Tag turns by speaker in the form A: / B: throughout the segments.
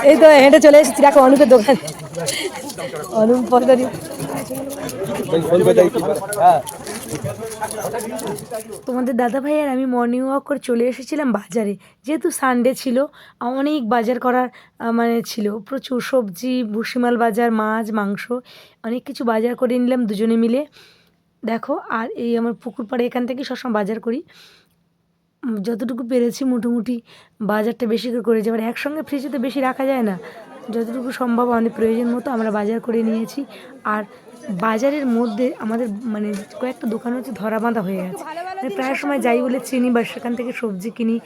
A: এই তো হেঁটে চলে এসেছি দেখো অনুপের দোকান। অনুপ পদকারী তোমাদের দাদা ভাই আর আমি মর্নিং ওয়াক করে চলে এসেছিলাম বাজারে, যেহেতু সানডে ছিল। অনেক বাজার করার মানে ছিল, প্রচুর সবজি, ভুসিমাল বাজার, মাছ, মাংস, অনেক কিছু বাজার করে নিলাম দুজনে মিলে। দেখো, আর এই আমার পুকুর পাড়ে এখান থেকে সবসময় বাজার করি। যতটুকু পেরেছি মোটামুটি বাজারটা বেশি করে করেছি। এবার একসঙ্গে ফ্রিজে তো বেশি রাখা যায় না, যতটুকু সম্ভব আমাদের প্রয়োজন মতো আমরা বাজার করে নিয়েছি। আর বাজারের মধ্যে আমাদের মানে কয়েকটা দোকান হচ্ছে ধরা বাঁধা হয়ে গেছে, মানে প্রায় সময় যাই বলে চিনি বা সেখান থেকে সবজি কিনি,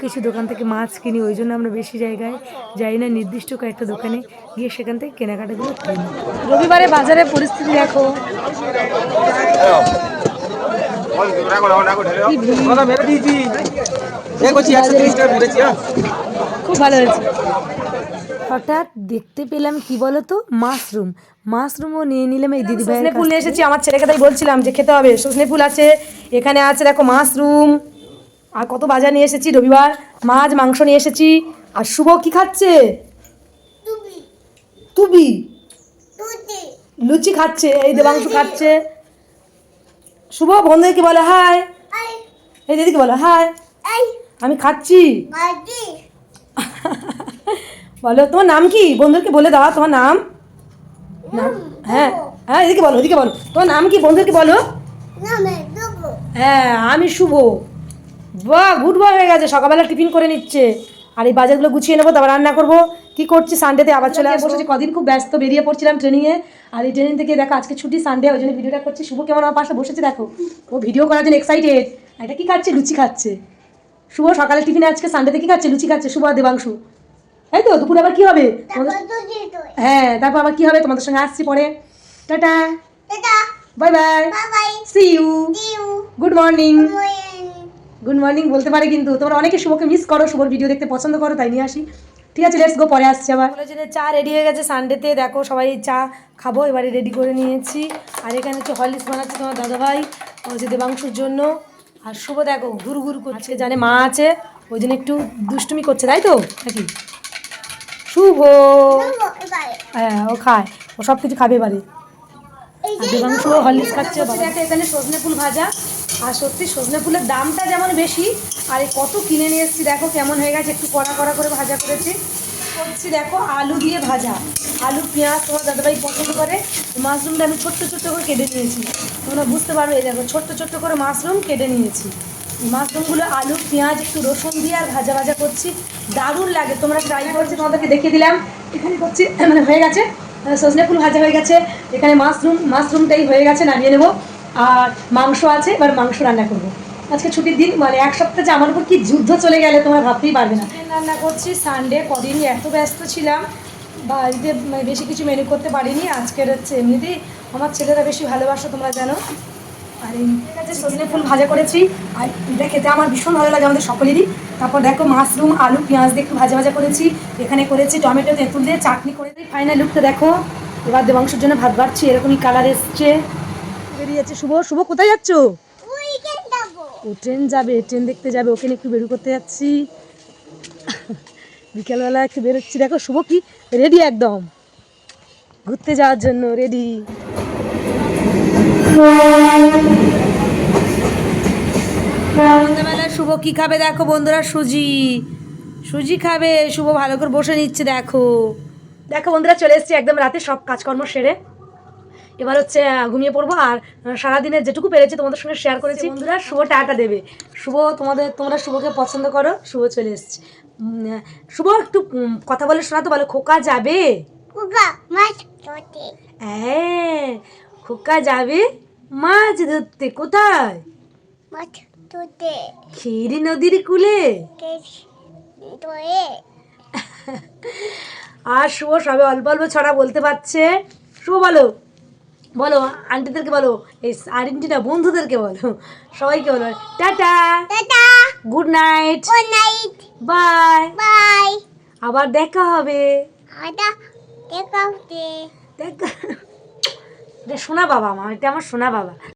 A: কিছু দোকান থেকে মাছ কিনি। ওই জন্য আমরা বেশি জায়গায় যাই না, নির্দিষ্ট কয়েকটা দোকানে গিয়ে সেখান থেকে কেনাকাটাগুলো করি। রবিবারে বাজারের পরিস্থিতি দেখো, খুব ভালো হয়েছে। হঠাৎ দেখতে পেলাম কি বলতো, মাশরুমও নিয়ে নিলাম এই দিদি ভাই। সজনে ফুল নিয়ে এসেছি, আমার ছেলেকে তাই বলছিলাম যে খেতে হবে। সজনে ফুল আছে, এখানে আছে দেখো মাশরুম, আর কত বাজার নিয়ে এসেছি। রবিবার মাছ মাংস নিয়ে এসেছি। আর শুভ কি খাচ্ছে? তুবি লুচি খাচ্ছে, এই দেবাংশু খাচ্ছে। শুভ বন্ধুকে বলে হাই, এই দিদিকে বলো হাই, আমি খাচ্ছি। বলো তোমার নাম কি, বন্ধুকে বলে দাও তোমার নাম। হ্যাঁ হ্যাঁ, এদিকে বলো, এদিকে বলো তোমার নাম কি, বন্ধুকে বলো। হ্যাঁ আমি শুভ। বাহ, গুড বয় হয়ে গেছে, সকালবেলা টিফিন করে নিচ্ছে। আর এই বাজারগুলো গুছিয়ে নেবো, তারপর রান্না করবো। কি করছি, সানডেতে আবার চলে আসবো। কদিন খুব ব্যস্ত, বেরিয়ে পড়ছিলাম ট্রেনিংয়ে। আর এই ট্রেনিং থেকে দেখো আজকে ছুটি, সানডে, ওই জন্য ভিডিওটা করছি। শুভ কেমন আমার পাশে বসেছে দেখো, ও ভিডিও করার জন্য এক্সাইটেড। এটা কি খাচ্ছে? লুচি খাচ্ছে। শুভ সকালে টিফিনে আজকে সানডেতে কি খাচ্ছে? লুচি খাচ্ছে শুভ আর দেবাংশু। তাই তো, দুপুরে আবার কি হবে? হ্যাঁ, তারপর আবার কি হবে তোমাদের সঙ্গে আসছি পরে। Tata, bye bye, see you, good morning. Good morning বলতে পারে কিন্তু, তোমরা অনেকে শুভকে মিস করো, শুভর ভিডিও দেখতে পছন্দ করো, তাই নিয়ে আসি। ঠিক আছে, লেটস গো, পরে আসছি আবার। চা রেডি হয়ে গেছে সানডেতে, দেখো সবাই চা খাবো, এবারে রেডি করে নিয়েছি। আর এখানে হচ্ছে হরলিক্স বানাচ্ছে তোমার দাদাভাই, হচ্ছে দেবাংশুর জন্য। আর শুভ দেখো ঘুর ঘুর করছে, জানে মা আছে ওই জন্য একটু দুষ্টুমি করছে, তাই তো নাকি? শুভ হ্যাঁ, ও খায়, ও সব কিছু খাবে এবারে। আর দেবাংশু হরলিক্স খাচ্ছে। দেখো এখানে সজনে ফুল ভাজা, আর সত্যি সজনে ফুলের দামটা যেমন বেশি, আর এই কত কিনে নিয়ে এসেছি দেখো কেমন হয়ে গেছে, একটু কড়া কড়া করে ভাজা করেছি। করছি দেখো আলু দিয়ে ভাজা, আলু পেঁয়াজ তোমার দাদাভাই পছন্দ করে। মাশরুমটা আমি ছোট্ট ছোট্ট করে কেটে নিয়েছি, তোমরা বুঝতে পারবে। এই দেখো ছোট্ট ছোট্ট করে মাশরুম কেটে নিয়েছি। মাশরুমগুলো আলু পেঁয়াজ একটু রসুন দিয়ে আর ভাজা ভাজা করছি, দারুণ লাগে। তোমরা ট্রাই করছি, তোমাদেরকে দেখিয়ে দিলাম। এখানে করছি মানে হয়ে গেছে, সজনে ফুল ভাজা হয়ে গেছে, এখানে মাশরুমটাই হয়ে গেছে, নামিয়ে নেবো। আর মাংস আছে, এবার মাংস রান্না করবো। আজকে ছুটির দিন, মানে এক সপ্তাহে যে আমার উপর কি যুদ্ধ চলে গেলে তোমরা ভাবতেই পারবে না। রান্না করছি সানডে, কদিনই এত ব্যস্ত ছিলাম বাড়িতে, বেশি কিছু মেনু করতে পারিনি। আজকের হচ্ছে এমনিতেই আমার ছেলেরা বেশি ভালোবাসো তোমরা জানো। আর এই কাছে সজনে ফুল ভাজা করেছি, আর এটা খেতে আমার ভীষণ ভালো লাগে, আমাদের সকলেরই। তারপর দেখো মাশরুম আলু পেঁয়াজ দিয়ে একটু ভাজা ভাজা করেছি, এখানে করেছি টমেটো তেঁতুল দিয়ে চাটনি করে দিই। ফাইনাল লুকটা দেখো। এবার দেবাংশুর জন্য ভাত বাড়ছি, এরকমই কালার এসছে। বেরিয়েছে শুভ। শুভ কোথায় যাচ্ছ? ও ট্রেন যাবে, ট্রেন দেখতে যাবে, ওকে একটু বেরু করতে যাচ্ছি। বিকেলবেলা একটু বেরোচ্ছি, দেখো শুভ কি রেডি, একদম ঘুরতে যাওয়ার জন্য রেডি। সন্ধ্যাবেলায় শুভ কি খাবে দেখো বন্ধুরা, সুজি খাবে শুভ, ভালো করে বসে নিচ্ছে দেখো। দেখো বন্ধুরা, চলে এসেছি একদম রাতে, সব কাজকর্ম সেরে এবার হচ্ছে ঘুমিয়ে পড়বো। আর সারাদিনের যেটুকু পেরেছি তোমাদের সঙ্গে শেয়ার করেছি। বন্ধুরা শুভ টাটা দেবে, শুভ তোমরা শুভকে পছন্দ করো, শুভ চলে এসছে। শুভ একটু কথা বলে শোনা তো, বলো খোকা যাবে। হ্যাঁ, খোকা যাবে মাছ ধরতে। কোথায়? খেরি নদীর কূলে। আর শুভ সবে অল্প অল্প ছড়া বলতে পারছে। শুভ বলো, বলো আন্টিদেরকে বলো, এই আন্টিটা বন্ধুদেরকে বলো, সবাইকে বলো tata, good night, bye bye, আবার দেখা হবে। দেখা, এটা সোনা বাবা আমার, এটা আমার সোনা বাবা।